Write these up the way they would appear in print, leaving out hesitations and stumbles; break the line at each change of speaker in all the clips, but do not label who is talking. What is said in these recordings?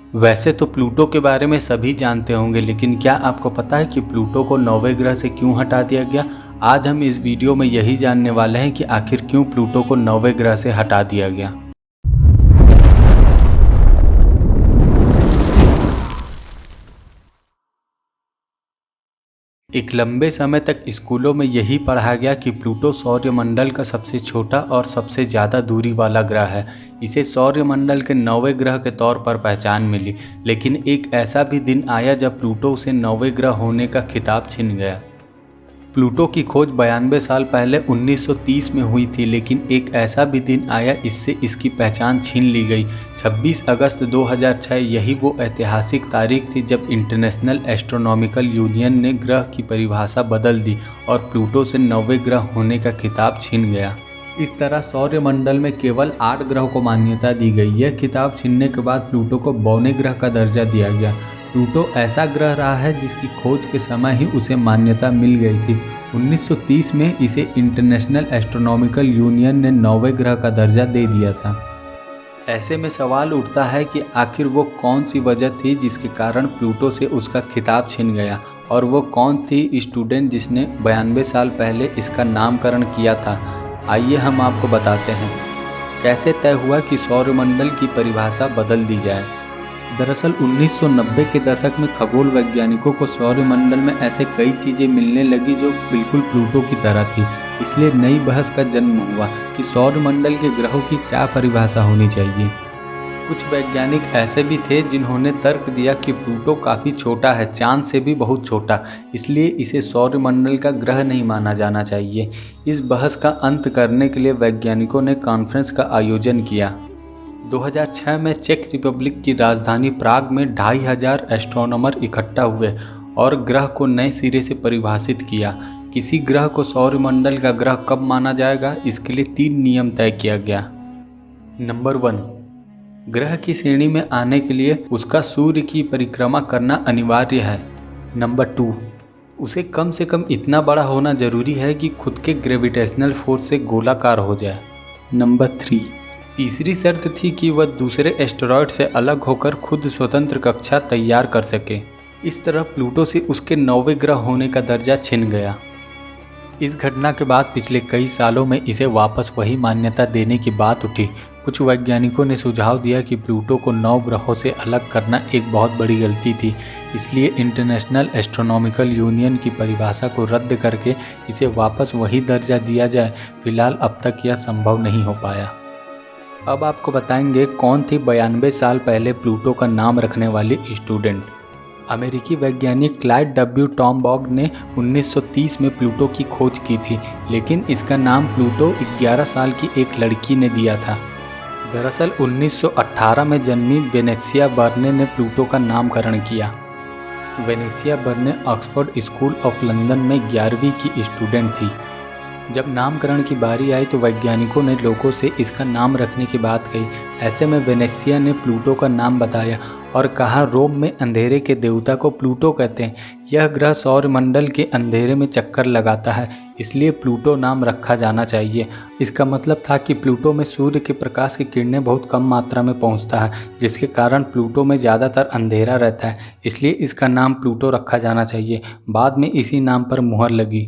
वैसे तो प्लूटो के बारे में सभी जानते होंगे, लेकिन क्या आपको पता है कि प्लूटो को नौवें ग्रह से क्यों हटा दिया गया? आज हम इस वीडियो में यही जानने वाले हैं कि आखिर क्यों प्लूटो को नौवें ग्रह से हटा दिया गया। एक लंबे समय तक स्कूलों में यही पढ़ा गया कि प्लूटो सौरमंडल का सबसे छोटा और सबसे ज़्यादा दूरी वाला ग्रह है। इसे सौरमंडल के नौवें ग्रह के तौर पर पहचान मिली, लेकिन एक ऐसा भी दिन आया जब प्लूटो से नौवें ग्रह होने का खिताब छिन गया। प्लूटो की खोज 92 साल पहले 1930 में हुई थी, लेकिन एक ऐसा भी दिन आया इससे इसकी पहचान छीन ली गई। 26 अगस्त 2006 यही वो ऐतिहासिक तारीख थी जब इंटरनेशनल एस्ट्रोनॉमिकल यूनियन ने ग्रह की परिभाषा बदल दी और प्लूटो से नौवें ग्रह होने का खिताब छिन गया। इस तरह सौरमंडल में केवल 8 ग्रहों को मान्यता दी गई। यह खिताब छिनने के बाद प्लूटो को बौने ग्रह का दर्जा दिया गया। प्लूटो ऐसा ग्रह रहा है जिसकी खोज के समय ही उसे मान्यता मिल गई थी। 1930 में इसे इंटरनेशनल एस्ट्रोनॉमिकल यूनियन ने नौवें ग्रह का दर्जा दे दिया था। ऐसे में सवाल उठता है कि आखिर वो कौन सी वजह थी जिसके कारण प्लूटो से उसका खिताब छिन गया, और वो कौन थी स्टूडेंट जिसने 92 साल पहले इसका नामकरण किया था। आइए हम आपको बताते हैं कैसे तय हुआ कि सौरमंडल की परिभाषा बदल दी जाए। दरअसल 1990 के दशक में खगोल वैज्ञानिकों को सौरमंडल में ऐसे कई चीज़ें मिलने लगी जो बिल्कुल प्लूटो की तरह थी। इसलिए नई बहस का जन्म हुआ कि सौरमंडल के ग्रहों की क्या परिभाषा होनी चाहिए। कुछ वैज्ञानिक ऐसे भी थे जिन्होंने तर्क दिया कि प्लूटो काफ़ी छोटा है, चांद से भी बहुत छोटा, इसलिए इसे सौरमंडल का ग्रह नहीं माना जाना चाहिए। इस बहस का अंत करने के लिए वैज्ञानिकों ने कॉन्फ्रेंस का आयोजन किया। 2006 में चेक रिपब्लिक की राजधानी प्राग में 2500 एस्ट्रोनॉमर इकट्ठा हुए और ग्रह को नए सिरे से परिभाषित किया। किसी ग्रह को सौरमंडल का ग्रह कब माना जाएगा, इसके लिए 3 नियम तय किया गया। नंबर 1, ग्रह की श्रेणी में आने के लिए उसका सूर्य की परिक्रमा करना अनिवार्य है। नंबर 2, उसे कम से कम इतना बड़ा होना जरूरी है कि खुद के ग्रेविटेशनल फोर्स से गोलाकार हो जाए। नंबर 3, तीसरी शर्त थी कि वह दूसरे एस्टेरॉयड से अलग होकर खुद स्वतंत्र कक्षा तैयार कर सके। इस तरह प्लूटो से उसके नौवें ग्रह होने का दर्जा छिन गया। इस घटना के बाद पिछले कई सालों में इसे वापस वही मान्यता देने की बात उठी। कुछ वैज्ञानिकों ने सुझाव दिया कि प्लूटो को 9 ग्रहों से अलग करना एक बहुत बड़ी गलती थी, इसलिए इंटरनेशनल एस्ट्रोनॉमिकल यूनियन की परिभाषा को रद्द करके इसे वापस वही दर्जा दिया जाए। फिलहाल अब तक यह संभव नहीं हो पाया। अब आपको बताएंगे कौन थी 92 साल पहले प्लूटो का नाम रखने वाली स्टूडेंट। अमेरिकी वैज्ञानिक क्लाइड डब्ल्यू टॉमबॉग ने 1930 में प्लूटो की खोज की थी, लेकिन इसका नाम प्लूटो 11 साल की एक लड़की ने दिया था। दरअसल 1918 में जन्मी वेनेसिया बर्ने ने प्लूटो का नामकरण किया। Venezia Berne Oxford school of London में 11वीं की स्टूडेंट थी। जब नामकरण की बारी आई तो वैज्ञानिकों ने लोगों से इसका नाम रखने की बात कही। ऐसे में वेनेसिया ने प्लूटो का नाम बताया और कहा, रोम में अंधेरे के देवता को प्लूटो कहते हैं। यह ग्रह सौरमंडल के अंधेरे में चक्कर लगाता है, इसलिए प्लूटो नाम रखा जाना चाहिए। इसका मतलब था कि प्लूटो में सूर्य के प्रकाश की किरणें बहुत कम मात्रा में पहुंचता है, जिसके कारण प्लूटो में ज़्यादातर अंधेरा रहता है, इसलिए इसका नाम प्लूटो रखा जाना चाहिए। बाद में इसी नाम पर मुहर लगी।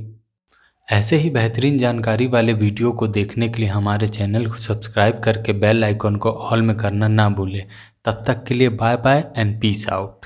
ऐसे ही बेहतरीन जानकारी वाले वीडियो को देखने के लिए हमारे चैनल को सब्सक्राइब करके बेल आइकॉन को ऑल में करना ना भूलें। तब तक के लिए bye bye and peace out.